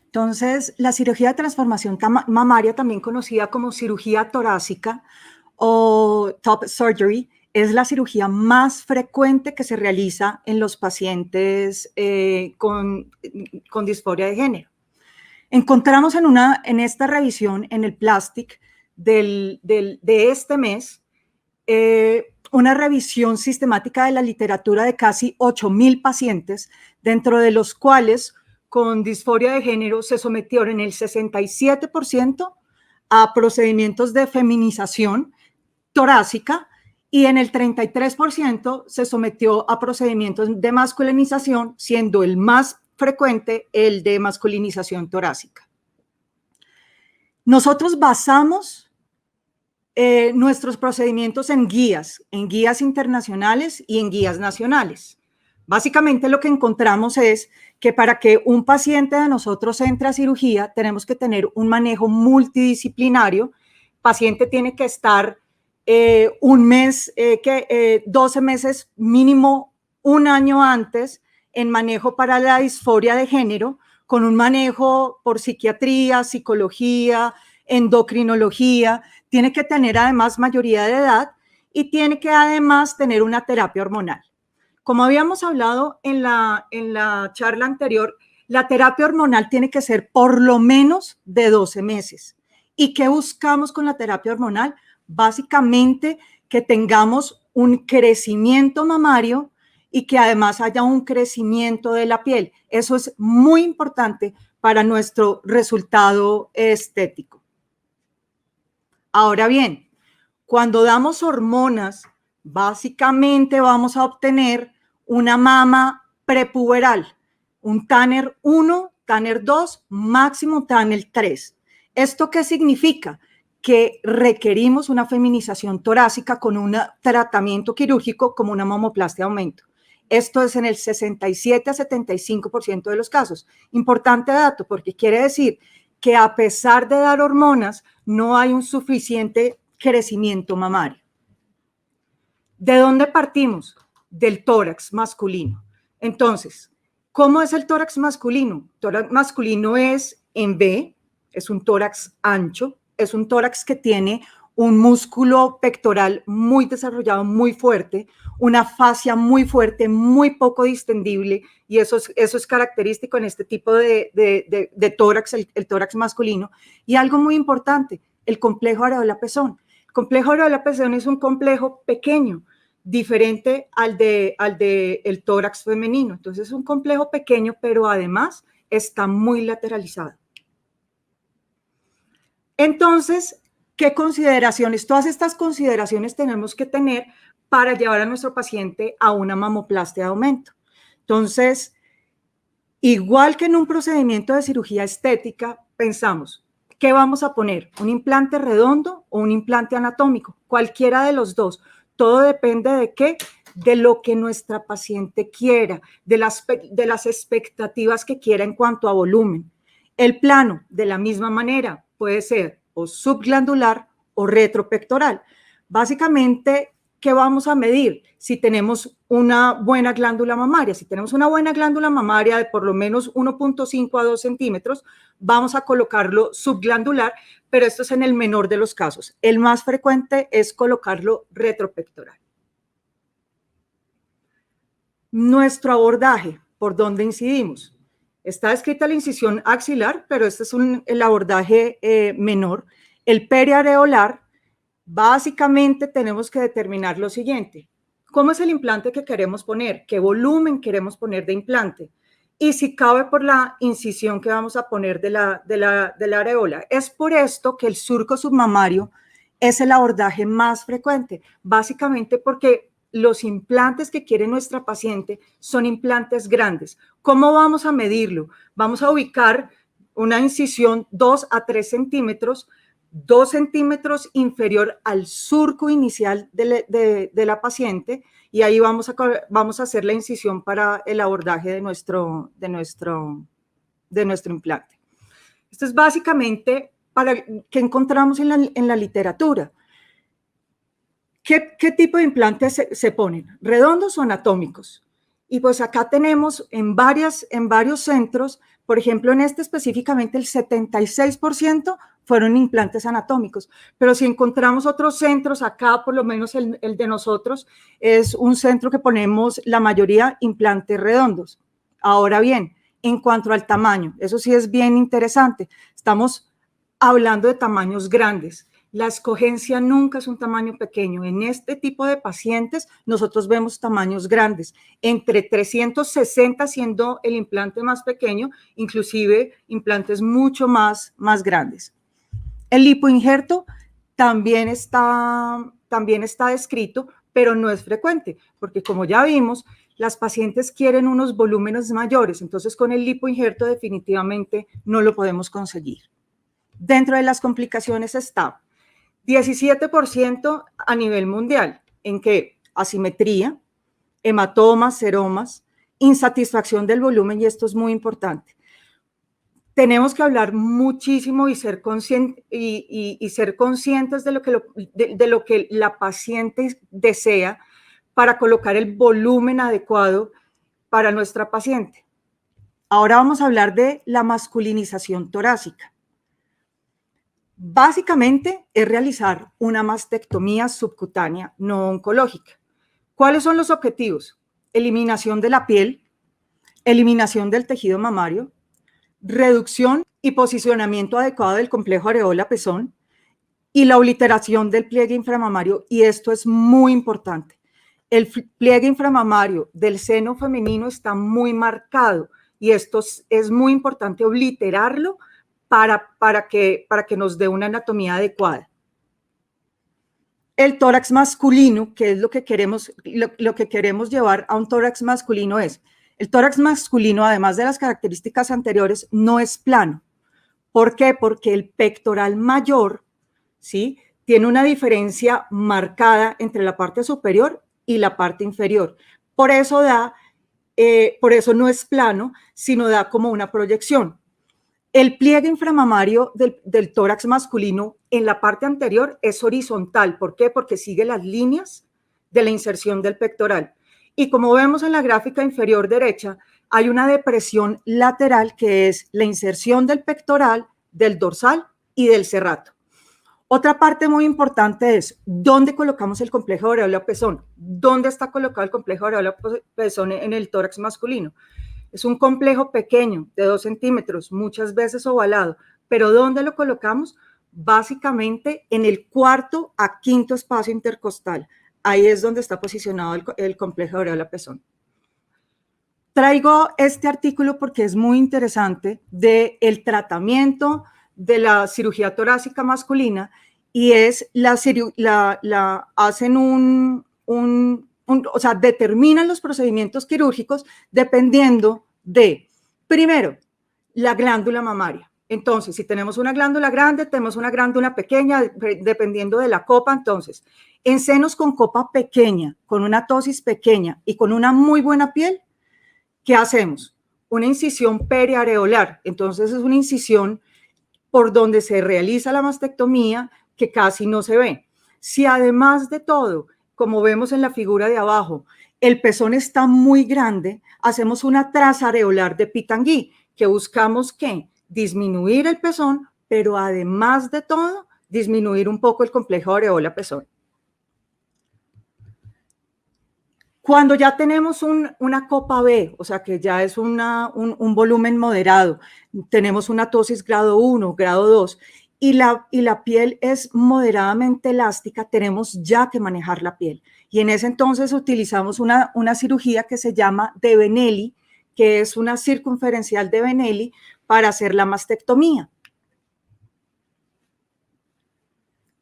Entonces, la cirugía de transformación mamaria, también conocida como cirugía torácica o top surgery, es la cirugía más frecuente que se realiza en los pacientes con disforia de género. Encontramos en esta revisión, en el Plastic de este mes, una revisión sistemática de la literatura de casi 8,000 pacientes, dentro de los cuales con disforia de género se sometieron en el 67% a procedimientos de feminización torácica y en el 33% se sometió a procedimientos de masculinización, siendo el más frecuente el de masculinización torácica. Nosotros basamos nuestros procedimientos en guías internacionales y en guías nacionales. Básicamente lo que encontramos es que para que un paciente de nosotros entre a cirugía tenemos que tener un manejo multidisciplinario. El paciente tiene que estar 12 meses mínimo, un año antes en manejo para la disforia de género, con un manejo por psiquiatría, psicología, endocrinología. Tiene que tener además mayoría de edad y tiene que además tener una terapia hormonal. Como habíamos hablado en la charla anterior, la terapia hormonal tiene que ser por lo menos de 12 meses. ¿Y qué buscamos con la terapia hormonal? Básicamente que tengamos un crecimiento mamario y que además haya un crecimiento de la piel. Eso es muy importante para nuestro resultado estético. Ahora bien, cuando damos hormonas, básicamente vamos a obtener una mama prepuberal, un Tanner 1, Tanner 2, máximo Tanner 3. ¿Esto qué significa? Que requerimos una feminización torácica con un tratamiento quirúrgico como una mamoplastia de aumento. Esto es en el 67 a 75% de los casos. Importante dato, porque quiere decir que a pesar de dar hormonas, no hay un suficiente crecimiento mamario. ¿De dónde partimos? Del tórax masculino. Entonces, ¿cómo es el tórax masculino? El tórax masculino es en V, es un tórax ancho, es un tórax que tiene un músculo pectoral muy desarrollado, muy fuerte, una fascia muy fuerte, muy poco distendible, y eso es característico en este tipo de tórax, el tórax masculino. Y algo muy importante, el complejo areola-pezón. El complejo areola-pezón es un complejo pequeño, diferente al de el tórax femenino. Entonces es un complejo pequeño, pero además está muy lateralizado. Entonces, ¿qué consideraciones? Todas estas consideraciones tenemos que tener para llevar a nuestro paciente a una mamoplastia de aumento. Entonces, igual que en un procedimiento de cirugía estética, pensamos, ¿qué vamos a poner? ¿Un implante redondo o un implante anatómico? Cualquiera de los dos. Todo depende de qué, de lo que nuestra paciente quiera, de las expectativas que quiera en cuanto a volumen. El plano, de la misma manera, puede ser o subglandular o retropectoral. Básicamente, ¿qué vamos a medir? Si tenemos una buena glándula mamaria. Si tenemos una buena glándula mamaria de por lo menos 1.5 a 2 centímetros, vamos a colocarlo subglandular, pero esto es en el menor de los casos. El más frecuente es colocarlo retropectoral. Nuestro abordaje, ¿por dónde incidimos? Está escrita la incisión axilar, pero este es el abordaje menor. El periareolar, básicamente tenemos que determinar lo siguiente. ¿Cómo es el implante que queremos poner? ¿Qué volumen queremos poner de implante? Y si cabe por la incisión que vamos a poner de la areola. Es por esto que el surco submamario es el abordaje más frecuente, básicamente porque los implantes que quiere nuestra paciente son implantes grandes. ¿Cómo vamos a medirlo? Vamos a ubicar una incisión 2 a 3 centímetros, 2 centímetros inferior al surco inicial de la paciente, y ahí vamos a hacer la incisión para el abordaje de nuestro implante. Esto es básicamente para que encontramos en la literatura. ¿Qué tipo de implantes se ponen? ¿Redondos o anatómicos? Y pues acá tenemos en varios centros Por ejemplo, en este específicamente el 76% fueron implantes anatómicos, pero si encontramos otros centros, acá por lo menos el de nosotros es un centro que ponemos la mayoría implantes redondos. Ahora bien, en cuanto al tamaño, eso sí es bien interesante, estamos hablando de tamaños grandes. La escogencia nunca es un tamaño pequeño. En este tipo de pacientes nosotros vemos tamaños grandes, entre 360 siendo el implante más pequeño, inclusive implantes mucho más grandes. El lipoinjerto también está descrito, pero no es frecuente, porque como ya vimos, las pacientes quieren unos volúmenes mayores, entonces con el lipoinjerto definitivamente no lo podemos conseguir. Dentro de las complicaciones está 17% a nivel mundial, en que asimetría, hematomas, seromas, insatisfacción del volumen, y esto es muy importante. Tenemos que hablar muchísimo y ser, ser conscientes de lo que la paciente desea para colocar el volumen adecuado para nuestra paciente. Ahora vamos a hablar de la masculinización torácica. Básicamente es realizar una mastectomía subcutánea no oncológica. ¿Cuáles son los objetivos? Eliminación de la piel, eliminación del tejido mamario, reducción y posicionamiento adecuado del complejo areola-pezón y la obliteración del pliegue inframamario, y esto es muy importante. El pliegue inframamario del seno femenino está muy marcado y esto es muy importante obliterarlo para que nos dé una anatomía adecuada. El tórax masculino, que es lo que queremos llevar a un tórax masculino, es el tórax masculino, además de las características anteriores, no es plano. ¿Por qué? Porque el pectoral mayor, ¿sí?, tiene una diferencia marcada entre la parte superior y la parte inferior. Por eso no es plano, sino da como una proyección. El pliegue inframamario del tórax masculino en la parte anterior es horizontal. ¿Por qué? Porque sigue las líneas de la inserción del pectoral. Y como vemos en la gráfica inferior derecha, hay una depresión lateral que es la inserción del pectoral, del dorsal y del serrato. Otra parte muy importante es dónde colocamos el complejo areola-pezón. ¿Dónde está colocado el complejo areola-pezón en el tórax masculino? Es un complejo pequeño de 2 centímetros, muchas veces ovalado, pero ¿dónde lo colocamos? Básicamente en el cuarto a quinto espacio intercostal. Ahí es donde está posicionado el complejo areola-pezón. Traigo este artículo porque es muy interesante del tratamiento de la cirugía torácica masculina, y es hacen o sea, determinan los procedimientos quirúrgicos dependiendo de, primero, la glándula mamaria. Entonces, si tenemos una glándula grande, tenemos una glándula pequeña, dependiendo de la copa. Entonces, en senos con copa pequeña, con una tosis pequeña y con una muy buena piel, ¿qué hacemos? Una incisión periareolar. Entonces, es una incisión por donde se realiza la mastectomía que casi no se ve. Si además de todo, como vemos en la figura de abajo, el pezón está muy grande, hacemos una traza areolar de Pitangui, que buscamos ¿qué? Disminuir el pezón, pero además de todo, disminuir un poco el complejo areola-pezón. Cuando ya tenemos una copa B, o sea que ya es un volumen moderado, tenemos una tosis grado 1, grado 2, y la piel es moderadamente elástica, tenemos ya que manejar la piel. Y en ese entonces utilizamos una cirugía que se llama de Benelli, que es una circunferencial de Benelli, para hacer la mastectomía.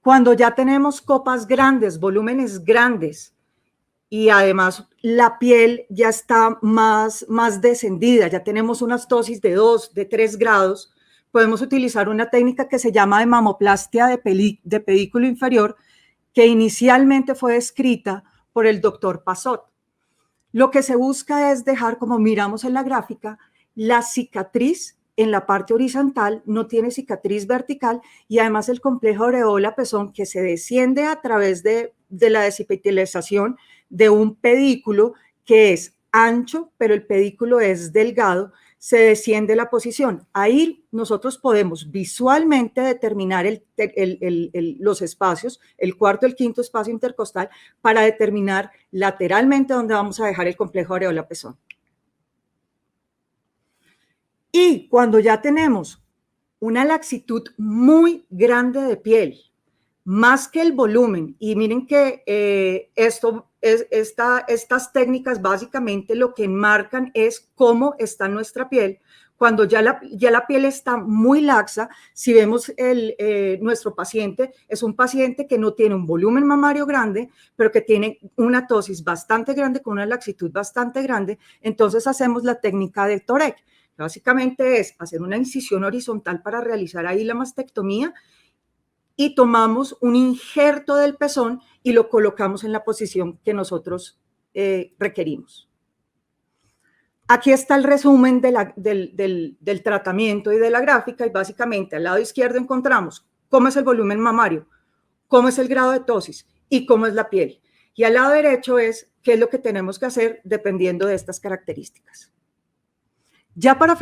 Cuando ya tenemos copas grandes, volúmenes grandes, y además la piel ya está más descendida, ya tenemos unas tosis de 2, de 3 grados, podemos utilizar una técnica que se llama de mamoplastia de pedículo inferior, que inicialmente fue descrita por el doctor Passot. Lo que se busca es dejar, como miramos en la gráfica, la cicatriz en la parte horizontal, no tiene cicatriz vertical, y además el complejo areola-pezón, que se desciende a través de la desepitelización de un pedículo que es ancho, pero el pedículo es delgado, se desciende la posición. Ahí nosotros podemos visualmente determinar los espacios, el cuarto y el quinto espacio intercostal, para determinar lateralmente dónde vamos a dejar el complejo areola-pezón. Y cuando ya tenemos una laxitud muy grande de piel, más que el volumen, y miren que estas técnicas básicamente lo que enmarcan es cómo está nuestra piel. Cuando ya la piel está muy laxa, si vemos nuestro paciente, es un paciente que no tiene un volumen mamario grande, pero que tiene una ptosis bastante grande, con una laxitud bastante grande, entonces hacemos la técnica de Tourette. Básicamente es hacer una incisión horizontal para realizar ahí la mastectomía y tomamos un injerto del pezón y lo colocamos en la posición que nosotros requerimos. Aquí está el resumen del tratamiento y de la gráfica, y básicamente al lado izquierdo encontramos cómo es el volumen mamario, cómo es el grado de ptosis y cómo es la piel. Y al lado derecho es qué es lo que tenemos que hacer dependiendo de estas características. Ya para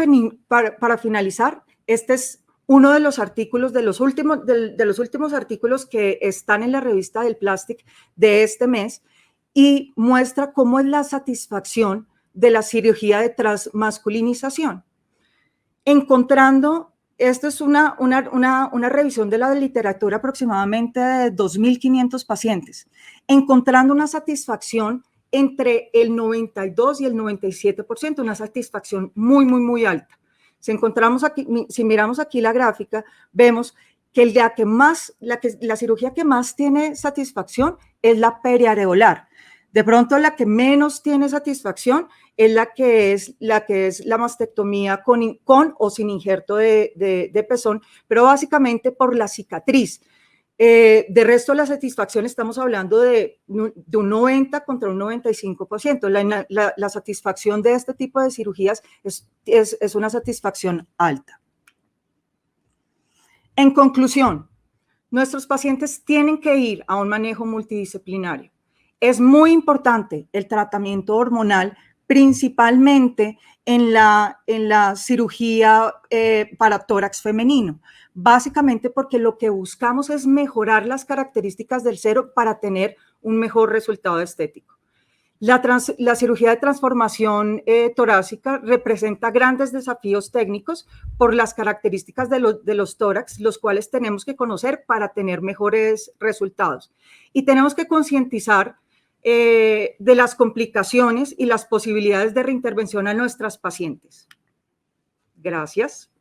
finalizar, este es uno de los artículos, de los últimos artículos que están en la revista del Plastic de este mes, y muestra cómo es la satisfacción de la cirugía de transmasculinización. Encontrando, esto es una revisión de la literatura aproximadamente de 2.500 pacientes, encontrando una satisfacción entre el 92 y el 97%, una satisfacción muy, muy, muy alta. Si miramos aquí la gráfica, vemos que la cirugía que más tiene satisfacción es la periareolar. De pronto la que menos tiene satisfacción es la que es la mastectomía con o sin injerto de pezón, pero básicamente por la cicatriz. De resto, la satisfacción estamos hablando de un 90 contra un 95%. La satisfacción de este tipo de cirugías es una satisfacción alta. En conclusión, nuestros pacientes tienen que ir a un manejo multidisciplinario. Es muy importante el tratamiento hormonal, principalmente en la cirugía para tórax femenino, básicamente porque lo que buscamos es mejorar las características del seno para tener un mejor resultado estético. La cirugía de transformación torácica representa grandes desafíos técnicos por las características de los tórax, los cuales tenemos que conocer para tener mejores resultados. Y tenemos que concientizar de las complicaciones y las posibilidades de reintervención a nuestras pacientes. Gracias.